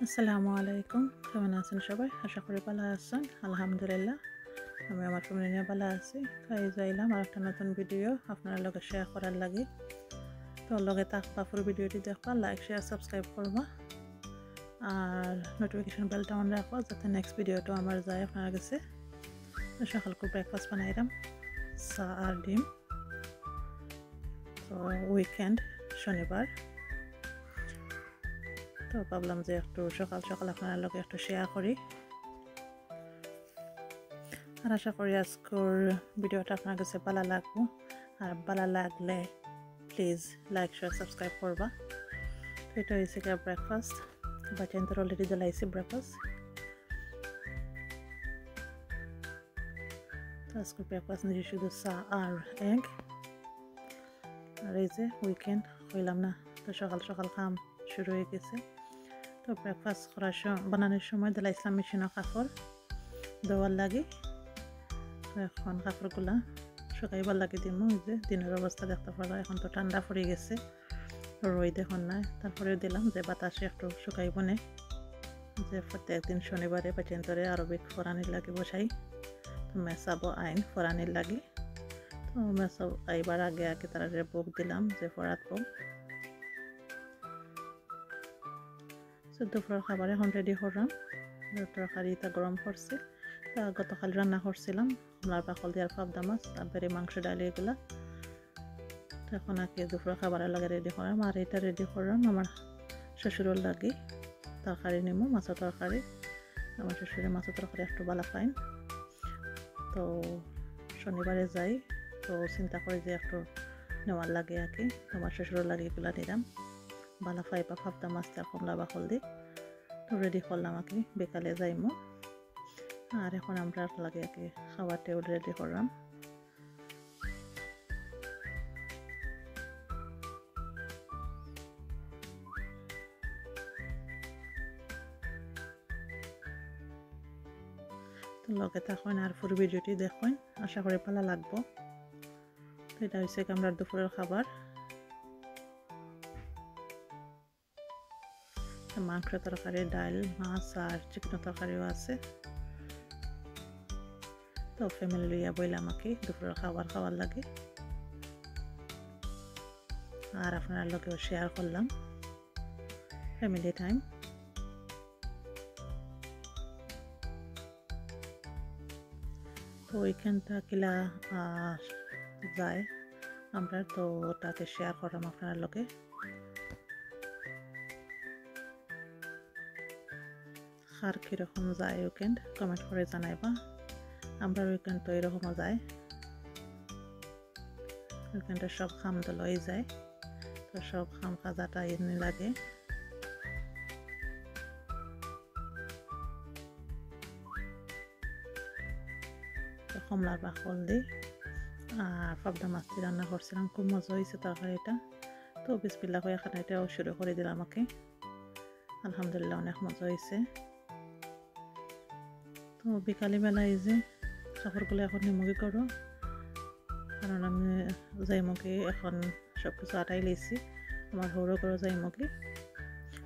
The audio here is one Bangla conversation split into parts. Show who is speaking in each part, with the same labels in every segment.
Speaker 1: আসসালামু আলাইকুম, কেমন আছেন সবাই? আশা করি ভালো আছেন। আলহামদুলিল্লাহ আমি আমার ফ্যামিলি নিয়ে ভালো আছি। তাই যাইলাম আর একটা নতুন ভিডিও আপনার লগে শেয়ার করার লাগে। তো লগে থাকবা, পুরো ভিডিওটি দেখবা, লাইক শেয়ার সাবস্ক্রাইব করবা আর নোটিফিকেশন বেলটা অন রাখবা যাতে নেক্সট ভিডিওটা আমার যায় আপনার কাছে। তো সকালকে ব্রেকফাস্ট বানাইলাম, চা আর ডিম। তো উইকেন্ড, শনিবার, তো ভাবলাম যে একটু সকাল সকাল আপনার লগে একটু শেয়ার করি। আর আশা করি আজকের ভিডিওটা আপনার কাছে ভালো লাগবে। আর ভালো লাগলে প্লিজ লাইক শেয়ার সাবস্ক্রাইব করবা। তো এটা হয়েছে কি ব্রেকফাস্ট, বাচ্চাদের অলরেডি জ্বালাইছি ব্রেকফাস্ট। তো আজকের ব্রেকফাস্ট নিজে শুধু চা আর এগ। আর এই যে উইকেন্ড হইলাম না, তো সকাল সকাল কাম শুরু হয়ে গেছে। তো ব্রেকফাস্ট করার বানানোর সময় জ্বালাইছিলাম মেশিনের কাপড় দেওয়ার লাগে। তো এখন কাপড়গুলা শুকাইবার লাগে দিব। ওই যে দিনের অবস্থা দেখতে পারা, এখন তো ঠান্ডা পড়ে গেছে, রোদ এখন নাই। তারপরে দিলাম যে বাতাসে একটু শুকাইব না, যে প্রত্যেক দিন শনিবারে বাচ্চাদের আরবিক ফরানির লাগে বসাই। তো মেসাবো আইন ফরানির লাগে। তো মেসাব আইবার আগে আগে তারা বুক দিলাম যে ফরাতবো। তো দুপুরের খাবার এখন রেডি করলাম। তরকারিটা গরম করছি। গতকাল রান্না করছিলাম কমলার বাকল দিয়ে পাবদা মাছ আর বেড়ে মাংস ডাল এগুলা। তো এখন আর কি দুপুরের খাবারের লাগে রেডি করলাম। আর এটা রেডি করলাম আমার শ্বশুরের লাগে তরকারি নেবো, মাছের তরকারি। আমার শ্বশুরের মাছের তরকারি একটু ভালো পাইন। তো শনিবারে যাই, তো চিন্তা করি যে একটু নেওয়ার লাগে আর কি। আমার শ্বশুরের লাগে এগুলো নিলাম, ভালো পাইবা পাবদা মাছটা কমলা বাকল দিয়ে। তো রেডি করলাম আর কি, বিকালে যাইমো। আর এখন আমরা লাগে আর কি খাবার টেবিল রেডি করলাম। তো লগে থাকুন আর পুরো ভিডিওটি দেখুন, আশা করি ভালো লাগবো। তো এটা হচ্ছে আমরা দুপুরের খাবার। মাংস তরকারি, ডাল, মাছ আর চিকেন তরকারিও আছে। তো ফ্যামিলি লইয়া বইলাম আর কি দুপুরের খাবার খাওয়ার লাগে। আর আপনার লগেও শেয়ার করলাম ফ্যামিলি টাইম। তো ওইখানটা কিলা যায় আমরা, তো তাকে শেয়ার করলাম আপনার লগে। আর কীরকম যায় উইকেন্ড কমেন্ট করে জানাইবা। আমরা উইকেন্ড তো এরকমও যায়, উইকেন্ডে সব খাম তো লই যায়। তো সব খাম খাজাটা এমনি লাগে। তো কমলার বাকল দিই আর পাবদা মাছ দিয়ে রান্না করছিলাম, খুব মজা হয়েছে তরকারিটা। তো বিসমিল্লাহ করে খানাটাও শুরু করে দিলাম আমাকে। আলহামদুলিল্লাহ অনেক মজা হয়েছে। তো বিকালে বেলা এই যে কাপড়গুলো এখন নিমুখী করো, কারণ আমি যাইমুখী এখন সব কিছু আটাই লেছি। আমার হৌরো করে যাইমুখী,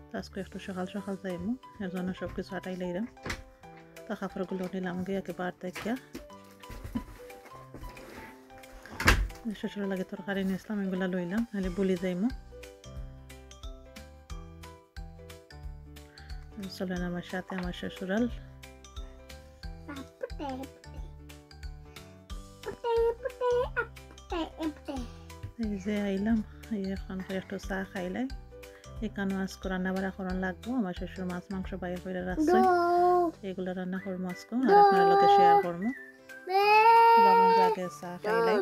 Speaker 1: তো আজকে একটু সকাল সকাল যাইমু, এর জন্য সব কিছু আটাই লাইলাম। তো কাপড়গুলো নিলাম গিয়ে একেবারে দেখিয়া। শ্বশুরের লাগে তরকারি নিয়েছিলাম, এগুলা লইলাম, নাহলে বলি যাইমু। চলেন আমার সাথে আমার শ্বশুরাল। এই যে আইলাম, এখন একটু চা খাইলাই। এখানে আজকে রান্না বাড়া করার লাগবো। আমার শ্বশুর মাছ মাংস বাইরে করে রাখছে, এগুলো রান্না করবো আজকে আর আপনার লগে শেয়ার করবো। আগে চা খাইলাই।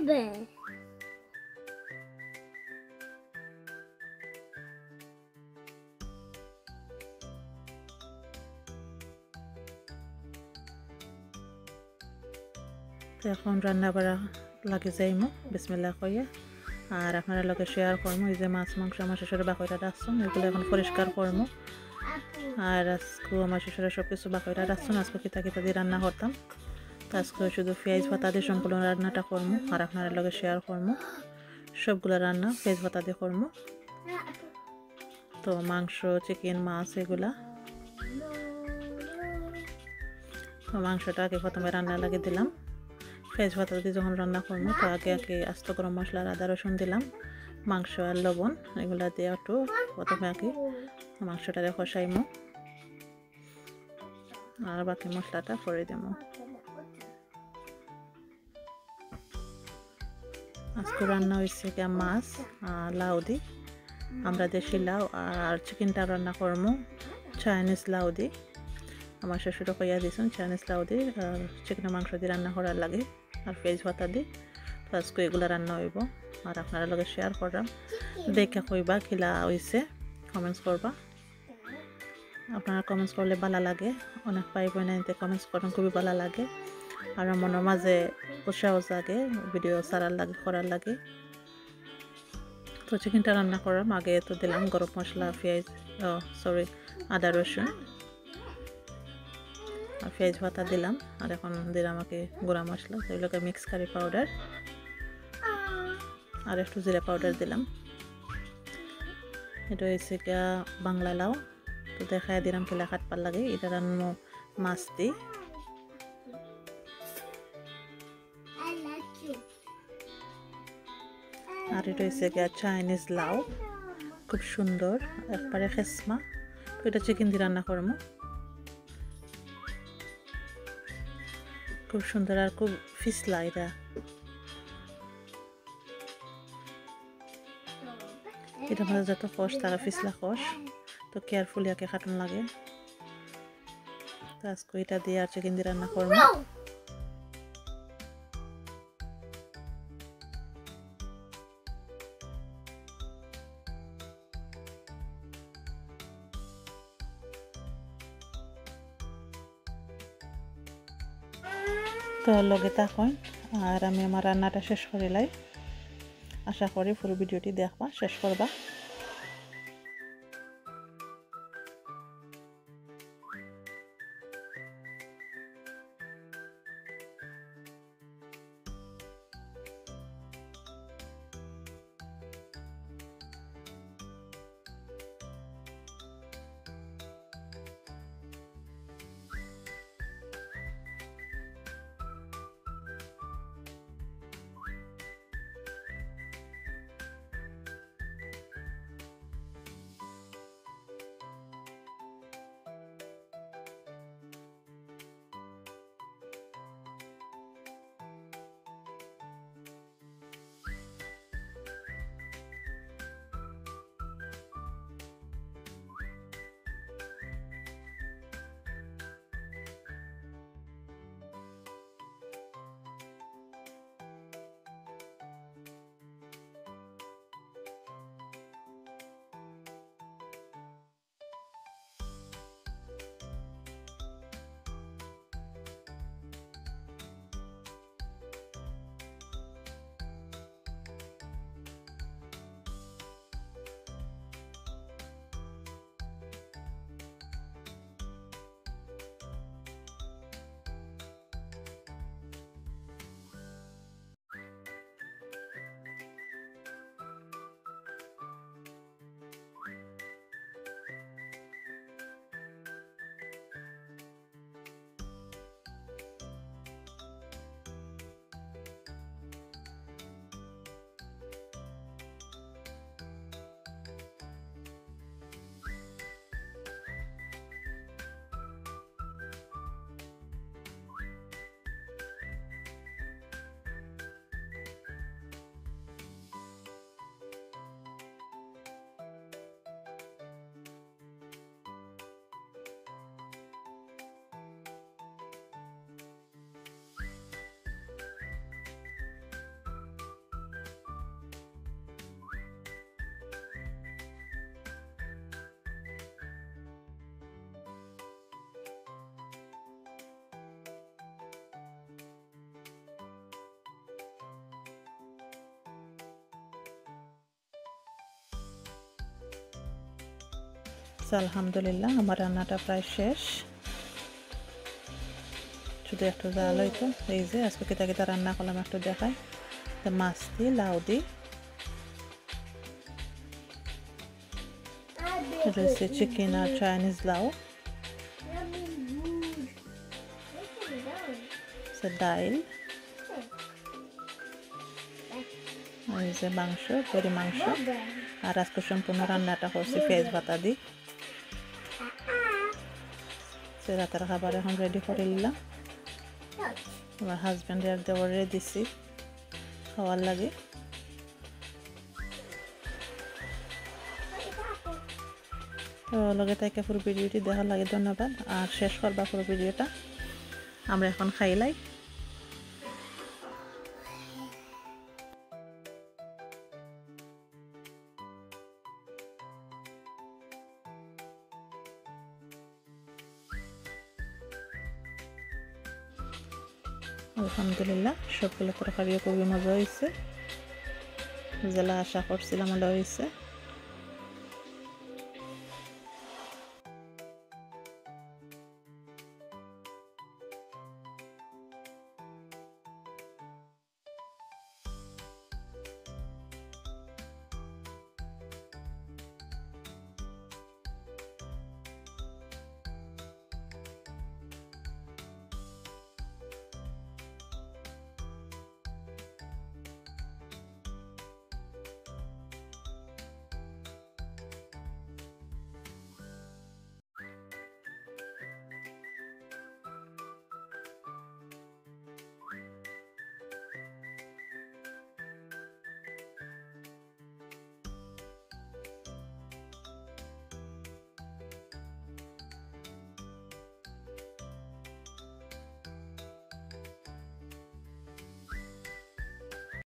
Speaker 1: তো এখন রান্না বাড়া লাগে যাইমো বিসমিল্লাহ কইয়া। আর আপনারা লগে শেয়ার করবো। এই যে মাছ মাংস আমার শ্বশুরের বাকইটা রাখছো, এগুলো এখন পরিষ্কার করবো। আর আজকে আমার শ্বশুরের সব কিছু বাকইটা রাখছো, আজকে কিতা কিতা দিয়ে রান্না করতাম। তো আজকে শুধু পেঁয়াজ ভাতা দিয়ে সম্পূর্ণ রান্নাটা করবো আর আপনারা লগে শেয়ার করবো। সবগুলো রান্না পেঁয়াজ ভাতা দিয়ে করবো। তো মাংস, চিকেন, মাছ এগুলা মাংসটা আগে প্রথমে রান্না লাগিয়ে দিলাম। পেঁয়াজ পাতা দিয়ে যখন রান্না করবো তো আগে আস্ত গরম মশলা আর আদা রসুন দিলাম, মাংস আর লবণ এগুলা দিয়ে একটু প্রথমে আগে মাংসটারে কষাইমো আর বাকি মশলাটা করে দেবো। আজকে রান্না হয়েছে গিয়া মাছ লাউ দি, আমরা দেশি লাউ, আর চিকেনটা রান্না করবো চাইনিজ লাউ দি। আমার শ্বশুরও কইয়া দিয়েছেন চাইনিজ লাউ দি আর চিকেন মাংস দিয়ে রান্না করার লাগে আর পেঁয়াজ পাতা দি। তো আজকে এগুলো রান্না হইব আর আপনারা লগে শেয়ার করলাম, দেখে কইবা কিলা হয়েছে, কমেন্টস করবা। আপনারা কমেন্টস করলে ভালো লাগে, অনেক পাই বইনাইতে কমেন্টস করেন, খুবই ভালো লাগে আর মনের মাঝে উৎসাহ জাগে ভিডিও ছাড়ার লাগে করার লাগে। তো চিকেনটা রান্না করার আগে তো দিলাম গরম মশলা, পেঁয়াজ আদা রসুন আর পেঁয়াজ পাতা দিলাম, আর এখন দিলাম আগে গুঁড়া মশলা, এগুলোকে মিক্স কারি পাউডার আর একটু জিরা পাউডার দিলাম। এটা হয়েছে গিয়া বাংলা লাউ, তো দেখায় দিলাম কিলা কাটবার লাগে। এটা রান্না মাছ দিই আর এটা হয়েছে গিয়া চাইনিজ লাউ, খুব সুন্দর একবারে খেসমা। তো এটা চিকেন দিয়ে রান্না করবো, খুব সুন্দর আর খুব ফিসলা। এটা মাঝে যত কষ তারা ফিসলা কষ, তো কেয়ারফুলি আগে কাটন লাগে। তো আজকে এটা দিয়ে আর চিকেন দিয়ে রান্না করবো। তো লগে থাকুন আর আমি আমার রান্নাটা শেষ করে লাই। আশা করি পুরো ভিডিওটি দেখবা, শেষ করবা। আলহামদুলিল্লাহ আমার রান্নাটা প্রায় শেষ, শুধু একটু জাল হইতো। এই যে আজকে কেতা রান্না করলাম একটু দেখাই। মাছ দি, লাউ দি, রয়েছে চিকেন আর চাইনিজ লাউ, ডাইল, এই যে মাংস, গরু মাংস। আর আজকে সম্পূর্ণ রান্নাটা করছি পেঁয়াজ পাতা দিয়ে। রাতের খাবার এখন রেডি করে নিলাম। আমার হাজব্যান্ডের আর দেওয়ারে দিছি খাওয়ার লাগে। লগে থেকে পুরো ভিডিওটি দেখার লাগে ধন্যবাদ। আর শেষ করবা পুরো ভিডিওটা। আমরা এখন খাইলাই। আলহামদুলিল্লাহ সবগুলো তরকারিও খুবই মজা হয়েছে, যেটা আশা করছিলাম ওটা হয়েছে।